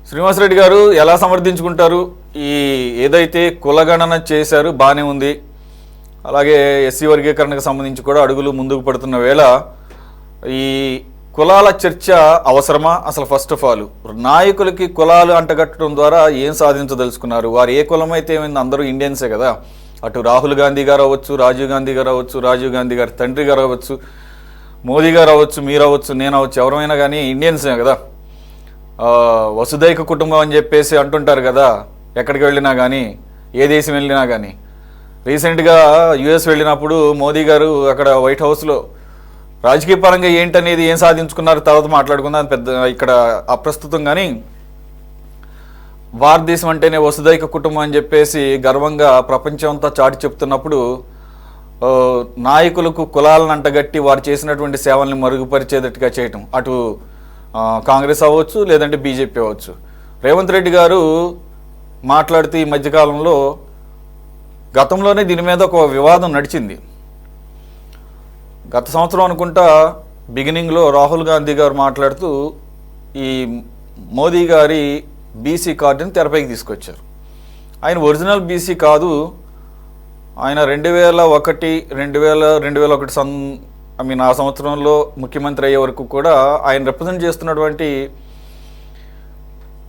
శ్రీనివాసరెడ్డి గారు ఎలా సమర్థించుకుంటారు? ఈ ఏదైతే కులగణన చేశారు బాగానే ఉంది, అలాగే ఎస్సీ వర్గీకరణకు సంబంధించి కూడా అడుగులు ముందుకు పడుతున్న వేళ ఈ కులాల చర్చ అవసరమా? అసలు ఫస్ట్ ఆఫ్ ఆల్ నాయకులకి కులాలు అంటగట్టడం ద్వారా ఏం సాధించదలుచుకున్నారు? వారు ఏ కులం అయితే ఏమైంది, అందరూ ఇండియన్సే కదా. అటు రాహుల్ గాంధీ గారు అవ్వచ్చు, రాజీవ్ గాంధీ గారు అవ్వచ్చు, రాజీవ్ గాంధీ గారి తండ్రి గారు అవ్వచ్చు, మోదీ గారు అవ్వచ్చు, మీరు అవ్వచ్చు, నేను అవ్వచ్చు, ఎవరైనా కానీ ఇండియన్సే కదా. వసుదైక కుటుంబం అని చెప్పేసి అంటుంటారు కదా ఎక్కడికి వెళ్ళినా కానీ, ఏ దేశం వెళ్ళినా కానీ. రీసెంట్గా యుఎస్ వెళ్ళినప్పుడు మోదీ గారు అక్కడ వైట్ హౌస్లో రాజకీయ పరంగా ఏంటనేది ఏం సాధించుకున్నారు తర్వాత మాట్లాడుకుందాం, పెద్ద ఇక్కడ అప్రస్తుతం. కానీ భారతదేశం అంటేనే వసుదైక కుటుంబం అని చెప్పేసి గర్వంగా ప్రపంచం అంతా చాటి చెప్తున్నప్పుడు నాయకులకు కులాలను అంటగట్టి వారు చేసినటువంటి సేవల్ని మరుగుపరిచేటట్టుగా చేయటం, అటు కాంగ్రెస్ అవ్వచ్చు లేదంటే బీజేపీ అవ్వచ్చు. రేవంత్ రెడ్డి గారు మాట్లాడుతూ ఈ మధ్యకాలంలో, గతంలోనే దీని మీద ఒక వివాదం నడిచింది. గత సంవత్సరం అనుకుంటా బిగినింగ్లో రాహుల్ గాంధీ గారు మాట్లాడుతూ ఈ మోదీ గారి బీసీ కార్డుని తెరపైకి తీసుకొచ్చారు. ఆయన ఒరిజినల్ బీసీ కాదు, ఆయన 2001 ఆ సంవత్సరంలో ముఖ్యమంత్రి అయ్యే వరకు కూడా ఆయన రిప్రజెంట్ చేస్తున్నటువంటి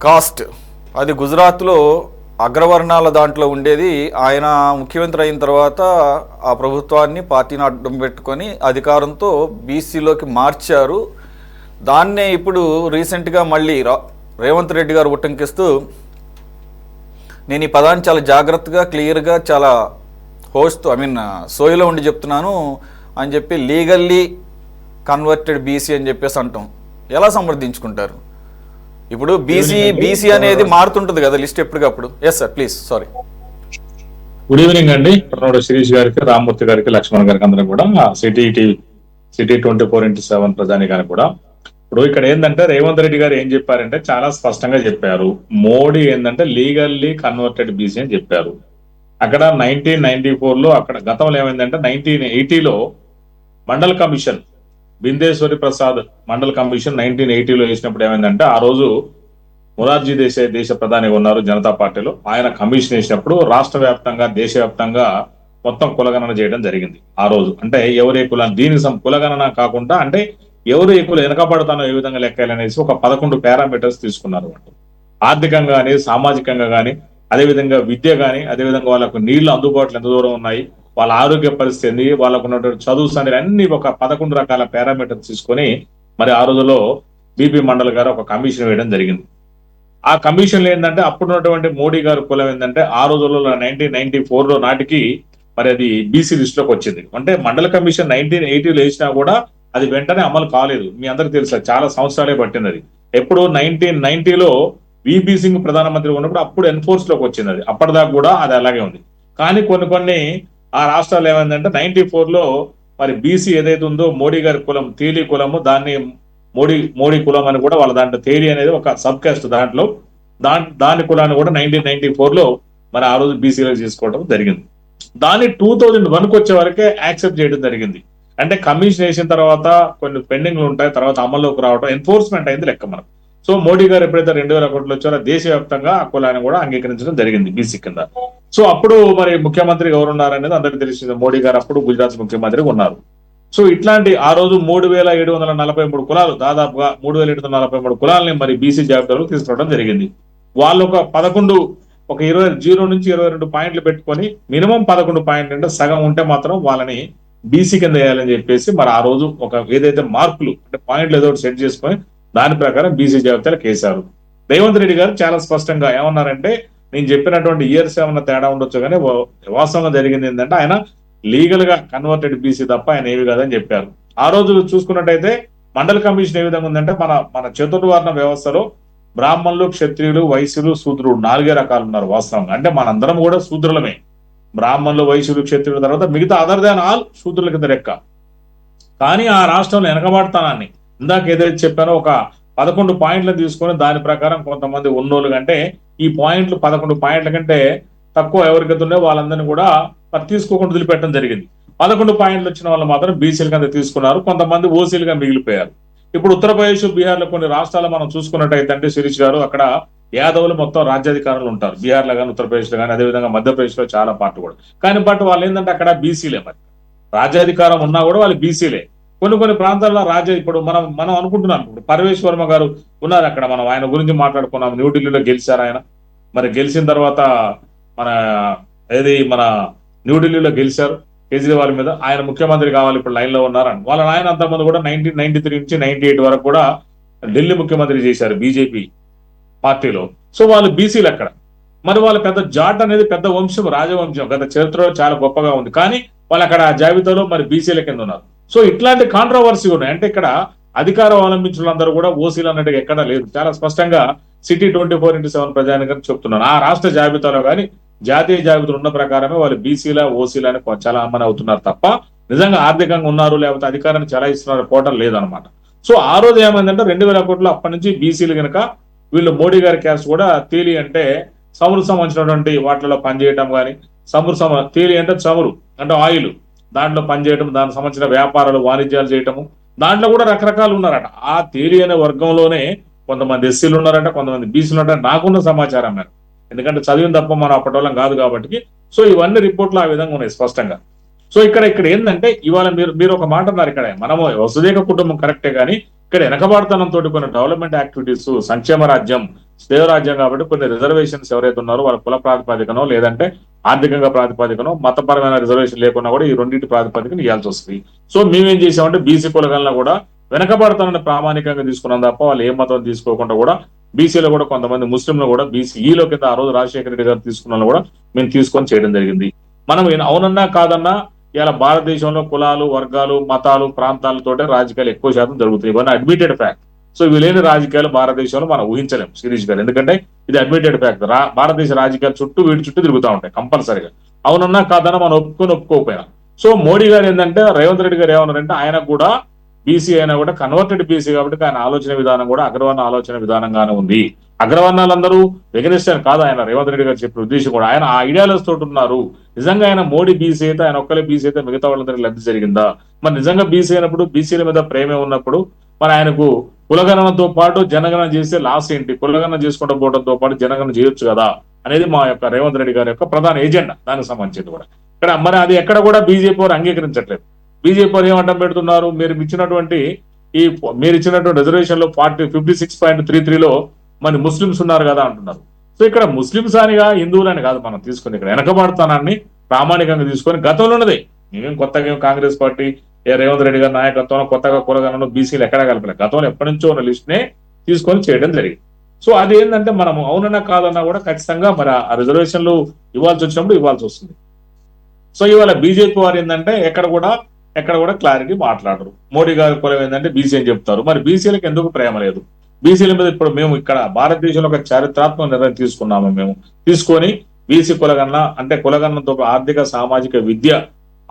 కాస్ట్ అది గుజరాత్లో అగ్రవర్ణాల దాంట్లో ఉండేది. ఆయన ముఖ్యమంత్రి అయిన తర్వాత ఆ ప్రభుత్వాన్ని, పార్టీని అడ్డం పెట్టుకొని అధికారంతో బీసీలోకి మార్చారు. దాన్నే ఇప్పుడు రీసెంట్గా మళ్ళీ రేవంత్ రెడ్డి గారు ఉట్టంకిస్తూ, నేను ఈ పదాన్ని చాలా జాగ్రత్తగా క్లియర్గా చాలా సోయిలో ఉండి చెప్తున్నాను అని చెప్పి లీగల్లీ కన్వర్టెడ్ బీసీ అని చెప్పేసి అంటాం. ఎలా సమర్థించుకుంటారు? ఇప్పుడు బీసీ అనేది మారుతుంటుంది కదా లిస్ట్ ఎప్పటికప్పుడు. Yes sir, please. Sorry. Good evening అండి. శిరీష్ గారికి, రామ్మూర్తి గారికి, లక్ష్మణ్ గారికి అందరం కూడా, సిటీ 24x7 ప్రధాని గారికి కూడా. ఇప్పుడు ఇక్కడ ఏంటంటే రేవంత్ రెడ్డి గారు ఏం చెప్పారంటే చాలా స్పష్టంగా చెప్పారు. మోడీ ఏంటంటే లీగల్లీ కన్వర్టెడ్ బీసీ అని చెప్పారు. అక్కడ 1994లో అక్కడ గతంలో ఏమైందంటే 1980లో మండల్ కమిషన్, బిందేశ్వరి ప్రసాద్ మండల్ కమిషన్ 1980లో వేసినప్పుడు ఏమైందంటే, ఆ రోజు మొరార్జీ దేశ ప్రధానిగా ఉన్నారు జనతా పార్టీలో. ఆయన కమిషన్ వేసినప్పుడు రాష్ట్ర వ్యాప్తంగా, దేశవ్యాప్తంగా మొత్తం కులగణన చేయడం జరిగింది ఆ రోజు. అంటే ఎవరే కులాన్ని, దీనికి కులగణన కాకుండా అంటే ఎవరు ఏ కులం వెనకబడతానో ఏ విధంగా లెక్కాలనేసి ఒక 11 పారామీటర్స్ తీసుకున్నారు. ఆర్థికంగా కానీ, సామాజికంగా కానీ, అదేవిధంగా విద్య కానీ, అదేవిధంగా వాళ్ళకు నీళ్లు అందుబాటులో ఎంత దూరం ఉన్నాయి, వాళ్ళ ఆరోగ్య పరిస్థితి, వాళ్ళకు ఉన్నటువంటి చదువు సంగతి అన్ని ఒక 11 రకాల పారామీటర్స్ తీసుకొని మరి ఆ రోజులో బీపీ మండల్ గారు ఒక కమిషన్ వేయడం జరిగింది. ఆ కమిషన్లో ఏంటంటే అప్పుడున్నటువంటి మోడీ గారు కులం ఏంటంటే ఆ రోజుల్లో 1994లో నాటికి మరి అది బీసీ లిస్ట్ లోకి వచ్చింది. అంటే మండల కమిషన్ 1980లో వేసినా కూడా అది వెంటనే అమలు కాలేదు. మీ అందరికి తెలుసా, చాలా సంవత్సరాలే పట్టింది అది. ఎప్పుడు 1990లో విపి సింగ్ ప్రధానమంత్రి ఉన్నప్పుడు అప్పుడు ఎన్ఫోర్స్ లోకి వచ్చింది అది. అప్పటిదాకా కూడా అది అలాగే ఉంది. కానీ కొన్ని ఆ రాష్ట్రాలు ఏమైందంటే 94లో మరి బీసీ ఏదైతే ఉందో మోడీ గారి కులం తేలి కులము, దాన్ని మోడీ కులం అని కూడా వాళ్ళ దాంట్లో తేలి అనేది ఒక సబ్ కాస్ట్, దాంట్లో దాని కులాన్ని కూడా 1994లో మరి ఆ రోజు బీసీలో చేసుకోవడం జరిగింది. దాన్ని 2001కు వచ్చే వరకే యాక్సెప్ట్ చేయడం జరిగింది. అంటే కమిషన్ వేసిన తర్వాత కొన్ని పెండింగ్లు ఉంటాయి, తర్వాత అమల్లోకి రావడం, ఎన్ఫోర్స్మెంట్ అయింది లెక్క మనకు. సో మోడీ గారు ఎప్పుడైతే 2001లో వచ్చారో దేశవ్యాప్తంగా ఆ కులాన్ని కూడా అంగీకరించడం జరిగింది బీసీ కింద. సో అప్పుడు మరి ముఖ్యమంత్రి ఎవరు ఉన్నారనేది అందరికీ తెలిసింది. మోడీ గారు అప్పుడు గుజరాత్ ముఖ్యమంత్రిగా ఉన్నారు. సో ఇట్లాంటి ఆ రోజు 3743 కులాలు, దాదాపుగా 3743 కులాలని మరి బీసీ జాబితాలో తీసుకురావడం జరిగింది. వాళ్ళు ఒక 0 నుంచి 22 పాయింట్లు పెట్టుకొని మినిమం 11 పాయింట్లు అంటే సగం ఉంటే మాత్రం వాళ్ళని బీసీ కింద వేయాలని చెప్పేసి మరి ఆ రోజు ఒక ఏదైతే మార్కులు అంటే పాయింట్లు ఏదో సెట్ చేసుకొని దాని ప్రకారం బీసీ జాబితాలకు వేశారు. రేవంత్ రెడ్డి గారు చాలా స్పష్టంగా ఏమన్నారంటే, నేను చెప్పినటువంటి ఇయర్స్ ఏమన్నా తేడా ఉండొచ్చు కానీ వాస్తవంగా జరిగింది ఏంటంటే ఆయన లీగల్ గా కన్వర్టెడ్ బీసీ తప్ప ఆయన ఏవి కాదని చెప్పారు. ఆ రోజు చూసుకున్నట్టయితే మండల కమిషన్ ఏ విధంగా ఉందంటే, మన చతుర్వర్ణ వ్యవస్థలో బ్రాహ్మణులు, క్షత్రియులు, వైశ్యులు, శూద్రుడు 4 రకాలు ఉన్నారు వాస్తవంగా. అంటే మనందరం కూడా శూద్రులమే. బ్రాహ్మణులు, వైశ్యులు, క్షత్రియుల తర్వాత మిగతా అదర్ దాన్ ఆల్ శూద్రుల కింద లెక్క. కానీ ఆ రాష్ట్రంలో వెనకబడతానాన్ని ఇందాక ఏదైతే చెప్పానో ఒక 11 పాయింట్లను తీసుకొని దాని ప్రకారం కొంతమంది ఉన్నోళ్ళు కంటే ఈ పాయింట్లు 11 పాయింట్ల కంటే తక్కువ ఎవరికైతే ఉన్నాయో వాళ్ళందరినీ కూడా తీసుకోకుండా వదిలిపెట్టడం జరిగింది. 11 పాయింట్లు వచ్చిన వాళ్ళు మాత్రం బీసీల కింద తీసుకున్నారు, కొంతమంది ఓసీలుగా మిగిలిపోయారు. ఇప్పుడు ఉత్తరప్రదేశ్, బీహార్లో కొన్ని రాష్ట్రాలు మనం చూసుకున్నట్టయితే అంటే శిరీష్ గారు, అక్కడ యాదవులు మొత్తం రాజ్యాధికారంలో ఉంటారు, బీహార్లో కానీ ఉత్తరప్రదేశ్లో కానీ, అదేవిధంగా మధ్యప్రదేశ్లో చాలా పార్టీ కూడా. కానీ బట్ వాళ్ళు ఏంటంటే అక్కడ బీసీలే, మరి రాజ్యాధికారం ఉన్నా కూడా వాళ్ళు బీసీలే. కొన్ని ప్రాంతాల్లో ఇప్పుడు మనం అనుకుంటున్నాం, ఇప్పుడు పరమేశ్ వర్మ గారు ఉన్నారు అక్కడ, మనం ఆయన గురించి మాట్లాడుకున్నాం. న్యూఢిల్లీలో గెలిచారు ఆయన. మరి గెలిచిన తర్వాత మన న్యూఢిల్లీలో గెలిచారు కేజ్రీవాల్ మీద. ఆయన ముఖ్యమంత్రి కావాలి, ఇప్పుడు లైన్ లో ఉన్నారని. వాళ్ళ ఆయన అంతకుముందు కూడా 1993 నుంచి 98 వరకు కూడా ఢిల్లీ ముఖ్యమంత్రి చేశారు బీజేపీ పార్టీలో. సో వాళ్ళు బీసీలు అక్కడ. మరి వాళ్ళ పెద్ద జాట్ అనేది పెద్ద వంశం, రాజవంశం, గత చరిత్రలో చాలా గొప్పగా ఉంది. కానీ వాళ్ళు అక్కడ ఆ జాబితాలో మరి బీసీల కింద ఉన్నారు. సో ఇట్లాంటి కాంట్రవర్సీ ఉన్నాయి. అంటే ఇక్కడ అధికారం అవలంబించులందరూ కూడా ఓసీలు అన్నట్టుగా ఎక్కడా లేదు. చాలా స్పష్టంగా సిటీ 24/7 ప్రజానికని చెప్తున్నాను. ఆ రాష్ట్ర జాబితాలో కానీ జాతీయ జాబితాలో ఉన్న ప్రకారమే వాళ్ళు బీసీల ఓసీల అని చాలా అమ్మని అవుతున్నారు తప్ప నిజంగా ఆర్థికంగా ఉన్నారు లేకపోతే అధికారాన్ని చలాయిస్తున్నారు పోవటం లేదనమాట. సో ఆ రోజు ఏమైందంటే 2001లో అప్పటి నుంచి బీసీలు కనుక వీళ్ళు మోడీ గారి క్యాస్ట్ కూడా తేలి అంటే చమురు సంబంధించినటువంటి వాటిలో పనిచేయటం కానీ, తేలి అంటే చమురు అంటే ఆయిల్, దాంట్లో పనిచేయటం, దానికి సంబంధించిన వ్యాపారాలు వాణిజ్యాలు చేయటము, దాంట్లో కూడా రకరకాలు ఉన్నారట. ఆ తేలి అనే వర్గంలోనే కొంతమంది ఎస్సీలు ఉన్నారట, కొంతమంది బీసీలు ఉన్నారట. నాకున్న సమాచారం మేరకు, ఎందుకంటే చదివిన తప్ప మనం అప్పటి వాళ్ళం కాదు కాబట్టి. సో ఇవన్నీ రిపోర్ట్లు ఆ విధంగా ఉన్నాయి స్పష్టంగా. సో ఇక్కడ ఏంటంటే ఇవాళ మీరు ఒక మాట అన్నారు, ఇక్కడ మనము వసుదైక కుటుంబం కరెక్టే, కానీ ఇక్కడ వెనకబాటుతనంతో కొన్ని డెవలప్మెంట్ యాక్టివిటీస్, సంక్షేమ రాజ్యం, రాజ్యం కాబట్టి కొన్ని రిజర్వేషన్స్ ఎవరైతే ఉన్నారో వాళ్ళ కుల ప్రాతిపదికనో లేదంటే ఆర్థికంగా ప్రాతిపదికనో మతపరమైన రిజర్వేషన్ లేకుండా కూడా ఈ రెండింటి ప్రాతిపదికను ఇవ్వాల్సి వస్తుంది. సో మేమేం చేసామంటే బీసీ కులగలను కూడా వెనకబడతానని ప్రామాణికంగా తీసుకున్నాం తప్ప వాళ్ళు ఏ మతం తీసుకోకుండా కూడా బీసీలో కూడా కొంతమంది ముస్లింలు కూడా బీసీఈలో కింద ఆ రోజు రాజశేఖర రెడ్డి గారు తీసుకున్న కూడా మేము తీసుకొని చేయడం జరిగింది. మనం అవునన్నా కాదన్నా ఇలా భారతదేశంలో కులాలు, వర్గాలు, మతాలు, ప్రాంతాలతోటే రాజకీయాలు ఎక్కువ శాతం జరుగుతాయి. ఇవన్నీ అడ్మిటెడ్ ఫ్యాక్ట్. సో ఇవి లేని రాజకీయాలు భారతదేశంలో మనం ఊహించలేం శిరీష్ గారు, ఎందుకంటే ఇది అడ్మిటెడ్ ఫ్యాక్ట్. భారతదేశ రాజకీయాలు వీటి చుట్టూ తిరుగుతూ ఉంటాయి కంపల్సరీగా, అవునన్నా కాదన్నా మనం ఒప్పుకోకపోయినా. సో మోడీ గారు ఏంటంటే రేవంత్ రెడ్డి గారు ఏమన్నారంటే ఆయన కూడా బీసీ అయినా కూడా కన్వర్టెడ్ బీసీ కాబట్టి ఆయన ఆలోచన విధానం కూడా అగ్రవర్ణ ఆలోచన విధానంగానే ఉంది. అగ్రవర్ణాలందరూ వెగనిస్ట్ కాదు ఆయన రేవంత్ రెడ్డి గారు చెప్పిన ఉద్దేశం కూడా. ఆయన ఆ ఐడియాలజీ తోటి ఉన్నారు. నిజంగా ఆయన మోడీ బీసీ అయితే, ఆయన ఒక్కలే బీసీ అయితే మిగతా వాళ్ళందరికీ లబ్ధి జరిగిందా? మరి నిజంగా బీసీ అయినప్పుడు, బీసీల మీద ప్రేమే ఉన్నప్పుడు మరి ఆయనకు కులగణనతో పాటు జనగణన చేస్తే లాస్ ఏంటి? కులగణన చేసుకుంటూ పోవడంతో పాటు జనగణన చేయొచ్చు కదా అనేది మా యొక్క రేవంత్ రెడ్డి గారి యొక్క ప్రధాన ఎజెండా. దానికి సంబంధించింది కూడా ఇక్కడ మరి అది ఎక్కడ కూడా బీజేపీ వారు అంగీకరించట్లేదు. బీజేపీ వారు ఏం అడ్డం పెడుతున్నారు? మీరు ఇచ్చినటువంటి రిజర్వేషన్ లో 56.33లో మరి ముస్లింస్ ఉన్నారు కదా అంటున్నారు. సో ఇక్కడ ముస్లింస్ అనిగా హిందువులని కాదు మనం తీసుకుని, ఇక్కడ వెనకబాటుతనాన్ని ప్రామాణికంగా తీసుకొని గతంలో ఉన్నదే. మేమేం కొత్తగా కాంగ్రెస్ పార్టీ రేవంత్ రెడ్డి గారి నాయకత్వంలో కొత్తగా కులగణను బీసీలు ఎక్కడా కలపలేదు. గతంలో ఎప్పటి నుంచో ఉన్న లిస్ట్ నే తీసుకొని చేయడం జరిగింది. సో అది ఏంటంటే మనం అవునన్నా కాదన్నా కూడా ఖచ్చితంగా మరి ఆ రిజర్వేషన్లు ఇవ్వాల్సి వచ్చినప్పుడు ఇవ్వాల్సి వస్తుంది. సో ఇవాళ బీజేపీ వారు ఏంటంటే ఎక్కడ కూడా క్లారిటీ మాట్లాడరు. మోడీ గారి కులం ఏంటంటే బీసీ అని చెప్తారు. మరి బీసీలకు ఎందుకు ప్రేమ లేదు? బీసీల మీద ఇప్పుడు మేము ఇక్కడ భారతదేశంలో ఒక చారిత్రాత్మక నిర్ణయం తీసుకున్నాము. మేము తీసుకొని బీసీ కులగణన అంటే కులగణనతో ఆర్థిక, సామాజిక, విద్య,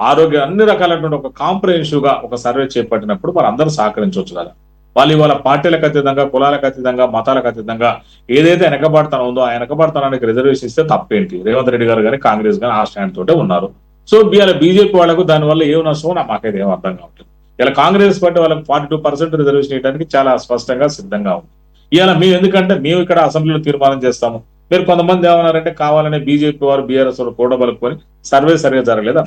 ఆరోగ్య అన్ని రకాలైనటువంటి ఒక కాంప్రహెన్సివ్ గా ఒక సర్వే చేపట్టినప్పుడు మరి అందరూ సహకరించవచ్చు కదా. వాళ్ళు ఇవాళ పార్టీలకు అతీతంగా, కులాలకు అతీతంగా, మతాలకు అతీతంగా ఏదైతే వెనకబడతానం ఉందో ఆ వెనకబడతానానికి రిజర్వేషన్ ఇస్తే తప్పేంటి? రేవంత్ రెడ్డి గారు కానీ కాంగ్రెస్ కానీ ఆ స్టాండ్ తోటే ఉన్నారు. సో బీజేపీ వాళ్ళకు దానివల్ల ఏం నష్టమో మాకైతే ఏం అర్థం కావట్లేదు. ఇలా కాంగ్రెస్ పార్టీ వాళ్ళకి 42% రిజర్వేషన్ ఇవ్వడానికి చాలా స్పష్టంగా సిద్ధంగా ఉంది. ఇవాళ మేము ఎందుకంటే మేము ఇక్కడ అసెంబ్లీలో తీర్మానం చేస్తాము. మీరు కొంతమంది ఏమన్నారంటే కావాలనే బీజేపీ వారు బీఆర్ఎస్ వారు కూడబలుకొని సర్వే జరగలేదు.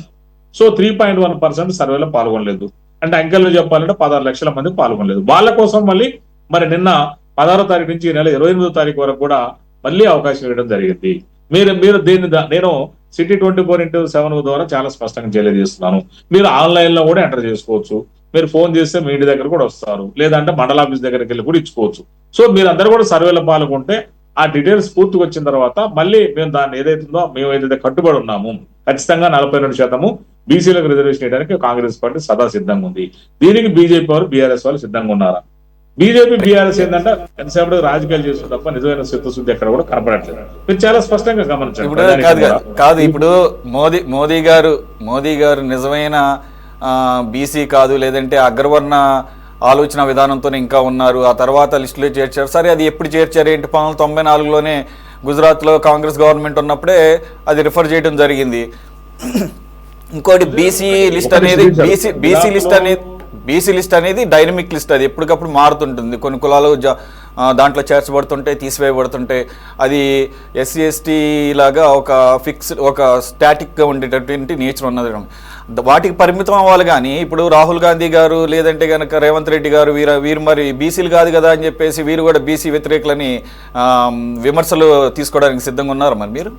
సో 3.1% సర్వేలో పాల్గొనలేదు. అంటే అంకెల్లో చెప్పాలంటే 16 లక్షల మంది పాల్గొనలేదు. వాళ్ళ కోసం మరి నిన్న 16వ తారీఖు నుంచి ఈ నెల 28వ తారీఖు వరకు కూడా మళ్ళీ అవకాశం ఇవ్వడం జరిగింది. మీరు దీన్ని నేను సిటీ 24/7 ద్వారా చాలా స్పష్టంగా తెలియజేస్తున్నాను. మీరు ఆన్లైన్ లో కూడా ఎంటర్ చేసుకోవచ్చు. మీరు ఫోన్ చేస్తే మీ ఇంటి దగ్గర కూడా వస్తారు, లేదంటే మండల ఆఫీస్ దగ్గరికి వెళ్ళి కూడా ఇచ్చుకోవచ్చు. సో మీరందరూ కూడా సర్వేలో పాల్గొంటే ఆ డీటెయిల్స్ పూర్తిగా వచ్చిన తర్వాత మళ్ళీ మేము దాన్ని ఏదైతుందో మేము ఏదైతే కట్టుబడి ఉన్నాము ఖచ్చితంగా 42% బీసీలకు రిజర్వేషన్ చేయడానికి కాంగ్రెస్ పార్టీ సదా సిద్ధంగా ఉంది. దీనికి బీజేపీ వారు, బీఆర్ఎస్ వాళ్ళు సిద్ధంగా ఉన్నారా? బీజేపీ, బీఆర్ఎస్ ఏంటంటే ఎంతసేపు రాజకీయాలు చేస్తుంది తప్ప నిజమైన చిత్తశుద్ధి ఎక్కడ కూడా కనపడట్లేదు. మీరు చాలా స్పష్టంగా గమనించండి. కాదు ఇప్పుడు మోదీ గారు నిజమైన బీసీ కాదు, లేదంటే అగ్రవర్ణ ఆలోచన విధానంతో ఇంకా ఉన్నారు. ఆ తర్వాత లిస్టులో చేర్చారు. సరే, అది ఎప్పుడు చేర్చారు ఏంటి? 1994లోనే గుజరాత్లో కాంగ్రెస్ గవర్నమెంట్ ఉన్నప్పుడే అది రిఫర్ చేయడం జరిగింది. ఇంకోటి బీసీ లిస్ట్ అనేది బీసీ లిస్ట్ అనేది డైనమిక్ లిస్ట్. అది ఎప్పటికప్పుడు మారుతుంటుంది. కొన్ని కులాలు దాంట్లో చేర్చబడుతుంటే తీసివేయబడుతుంటే అది ఎస్సీ ఎస్టీ లాగా ఒక ఒక స్టాటిక్గా ఉండేటటువంటి నేచర్ ఉన్నది. వాటికి పరిమితం అవ్వాలి. కానీ ఇప్పుడు రాహుల్ గాంధీ గారు లేదంటే కనుక రేవంత్ రెడ్డి గారు వీరు మరి బీసీలు కాదు కదా అని చెప్పేసి వీరు కూడా బీసీ వ్యతిరేకులని విమర్శలు తీసుకోవడానికి సిద్ధంగా ఉన్నారు. మరి మీరు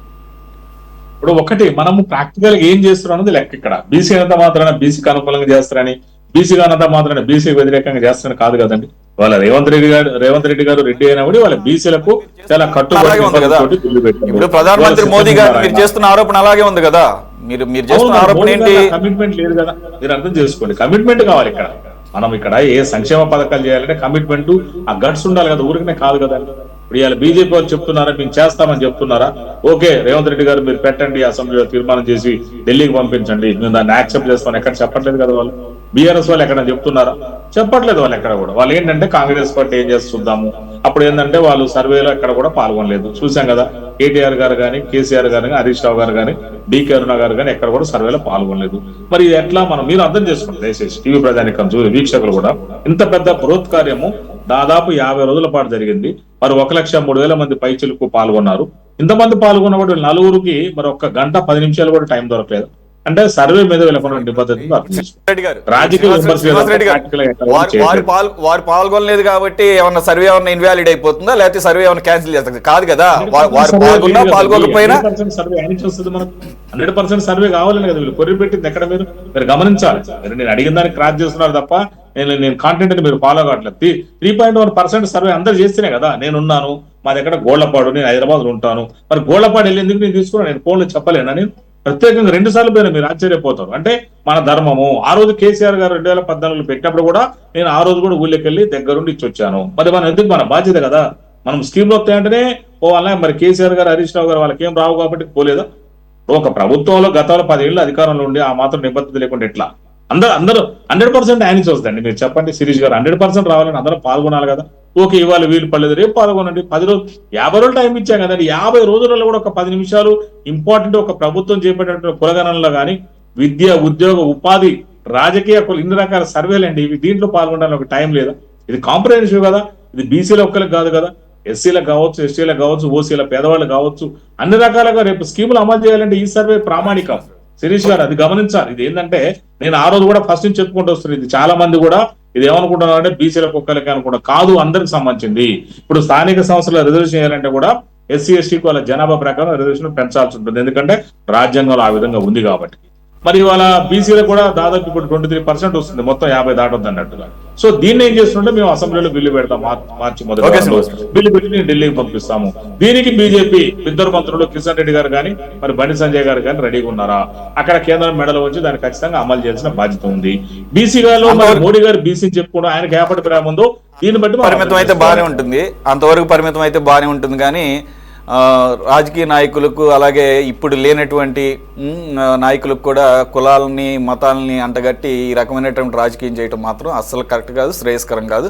ఇప్పుడు ఒకటి మనము ప్రాక్టికల్ గా ఏం చేస్తున్నాం అన్నది లెక్క. ఇక్కడ బీసీ అనంత మాత్రాన బీసీకి అనుకూలంగా చేస్తారని, బీసీగా అనంత మాత్రాన బీసీకి వ్యతిరేకంగా చేస్తారని కాదు కదండి. వాళ్ళ రేవంత్ రెడ్డి గారు రెడ్డి అయినా కూడా వాళ్ళ బీసీలకు చాలా కట్టుబడి ఉంది కదా. ఇప్పుడు ప్రధానమంత్రి మోదీ గారు మీరు చేస్తున్న ఆరోపణ అలాగే ఉంది కదా. మీరు చేస్తున్న ఆరోపణ ఏంటి? కమిట్మెంట్ లేదు కదా, మీరు అర్థం చేసుకోండి. కమిట్మెంట్ కావాలి ఇక్కడ. మనం ఇక్కడ ఏ సంక్షేమ పథకాలు చేయాలంటే కమిట్మెంట్, ఆ గట్స్ ఉండాలి కదా, ఊరికనే కాదు కదా. ఇప్పుడు ఇవాళ బీజేపీ వాళ్ళు చెప్తున్నారా మేము చేస్తామని చెప్తున్నారా? ఓకే, రేవంత్ రెడ్డి గారు మీరు పెట్టండి, అసెంబ్లీలో తీర్మానం చేసి ఢిల్లీకి పంపించండి, మేము దాన్ని యాక్సెప్ట్ చేస్తాం ఎక్కడ చెప్పట్లేదు కదా. వాళ్ళు బీఆర్ఎస్ వాళ్ళు ఎక్కడ చెప్తున్నారా? చెప్పట్లేదు వాళ్ళు ఎక్కడ కూడా. వాళ్ళు ఏంటంటే కాంగ్రెస్ పార్టీ ఏం చేస్తుందాము, అప్పుడు ఏంటంటే వాళ్ళు సర్వేలో ఎక్కడ కూడా పాల్గొనలేదు. చూసాం కదా, కేటీఆర్ గారు కానీ, కేసీఆర్ గారు కానీ, హరీష్ రావు గారు కానీ, డీకే అరుణ గారు కానీ ఎక్కడ కూడా సర్వేలో పాల్గొనలేదు. మరి ఇది ఎట్లా మీరు అర్థం చేసుకోండి దయచేసి టీవీ ప్రజానికం వీక్షకులు కూడా. ఇంత పెద్ద బృహత్ కార్యము దాదాపు 50 రోజుల పాటు జరిగింది. మరి 1,03,000 మంది పైచిలకు పాల్గొన్నారు. ఇంతమంది పాల్గొన్న వాడు నలుగురికి మరి 1 గంట 10 నిమిషాలు కూడా టైం దొరకలేదు. అంటే సర్వే మీద వెళ్ళకుండా నిబద్ధతను వారు పాల్గొనలేదు కాబట్టి ఏమన్నా సర్వే ఏమన్నా ఇన్వాలిడ్ అయిపోతుందా, లేకపోతే సర్వే ఏమన్నా క్యాన్సిల్ చేస్తారు? కాదు కదా, వారు పాల్గొన్నా పాల్గొకపోయినా సర్వే వస్తుంది మనకు. 100% సర్వే కావాలని కదా వీళ్ళు కొర్రి పెట్టింది. ఎక్కడ మీరు గమనించాలి. నేను అడిగిన దానికి క్రాస్ చేస్తున్నారు తప్ప నేను కాంటెంట్ ని మీరు ఫాలో కావట్లేదు. 3.1% సర్వే అందరు చేస్తేనే కదా. నేనున్నాను, మా దగ్గర గోళ్లపాడు, నేను హైదరాబాద్ లో ఉంటాను. మరి గోళ్లపాడు వెళ్ళేందుకు నేను తీసుకున్నాను, నేను ఫోన్లో చెప్పలేనా? నేను ప్రత్యేకంగా 2 సార్లు పోయినా, మీరు ఆశ్చర్యపోతారు. అంటే మన ధర్మము. ఆ రోజు కేసీఆర్ గారు 2014 పెట్టినప్పుడు కూడా నేను ఆ రోజు కూడా ఊళ్ళోకి వెళ్ళి దగ్గరుండి ఇచ్చి వచ్చాను. మరి మనం ఎందుకు, మన బాధ్యత కదా. మనం స్కీమ్లు వస్తాయంటేనే పోవాలా. మరి కేసీఆర్ గారు, హరీష్ రావు గారు వాళ్ళకి ఏం రావు కాబట్టి పోలేదా? ఒక ప్రభుత్వంలో గతంలో 10 ఏళ్ళు అధికారంలో ఉండి ఆ మాత్రం నిబద్ధత లేకుండా ఎట్లా? అందరూ 100% ఆయనకి వస్తుందండి. మీరు చెప్పండి శిరీష్ గారు, 100% రావాలని అందరూ పాల్గొనాలి కదా. ఓకే, ఇవాళ వీలు పడలేదు, రేపు పాల్గొనండి. 10 రోజులు 50 రోజులు టైం ఇచ్చాం కదండి. 50 రోజులలో కూడా ఒక 10 నిమిషాలు ఇంపార్టెంట్. ఒక ప్రభుత్వం చేపట్టినటువంటి కులగణనలో కానీ, విద్య, ఉద్యోగ, ఉపాధి, రాజకీయ ఇన్ని రకాల సర్వేలు అండి ఇవి. దీంట్లో పాల్గొనడానికి ఒక టైం లేదా? ఇది కాంప్రహెన్సివ్ కదా. ఇది బీసీల ఒక్కరికి కాదు కదా, ఎస్సీలకు కావచ్చు, ఎస్టీలకు కావచ్చు, ఓసీల పేదవాళ్ళు కావచ్చు, అన్ని రకాలుగా రేపు స్కీములు అమలు చేయాలంటే ఈ సర్వే ప్రామాణికం. శిరీష్ గారు అది గమనించాలి. ఇది ఏంటంటే నేను ఆ రోజు కూడా ఫస్ట్ నుంచి చెప్పుకుంటూ వస్తున్నాను. ఇది చాలా మంది కూడా ఇది ఏమనుకుంటున్నారు అంటే బీసీలకు ఒక్కరికి అనుకుంటా, కాదు, అందరికి సంబంధించింది. ఇప్పుడు స్థానిక సంస్థల రిజర్వేషన్ చేయాలంటే కూడా ఎస్సీ ఎస్టీకి వాళ్ళ జనాభా ప్రకారం రిజర్వేషన్ పెంచాల్సి ఉంటుంది. ఎందుకంటే రాజ్యాంగంలో ఆ విధంగా ఉంది కాబట్టి. మరి ఇవాళ బీసీలకు కూడా దాదాపు ఇప్పుడు 23% వస్తుంది, మొత్తం 50 దాటొద్దు అన్నట్టుగా. సో దీన్ని ఏం చేస్తుంటే మేము అసెంబ్లీలో బిల్లు పెడతాం మార్చి మొదటి బిల్లు పెట్టి నేను ఢిల్లీకి పంపిస్తాము. దీనికి బీజేపీ ఇద్దరు మంత్రులు కిషన్ రెడ్డి గారు కానీ, మరి బండి సంజయ్ గారు కానీ రెడీగా ఉన్నారా? అక్కడ కేంద్రం మెడలు వచ్చి దాన్ని ఖచ్చితంగా అమలు చేయాల్సిన బాధ్యత ఉంది. బీసీ గారు మోడీ గారు బీసీని చెప్పుకుంటూ ఆయనకి ఏపటి ప్రేమ ఉందో దీన్ని బట్టి పరిమితం అయితే బాగానే ఉంటుంది. అంతవరకు పరిమితం అయితే బాగానే ఉంటుంది. కానీ రాజకీయ నాయకులకు అలాగే ఇప్పుడు లేనటువంటి నాయకులకు కూడా కులాలని మతాలని అంటగట్టి ఈ రకమైనటువంటి రాజకీయం చేయడం మాత్రం అస్సలు కరెక్ట్ కాదు, శ్రేయస్కరం కాదు.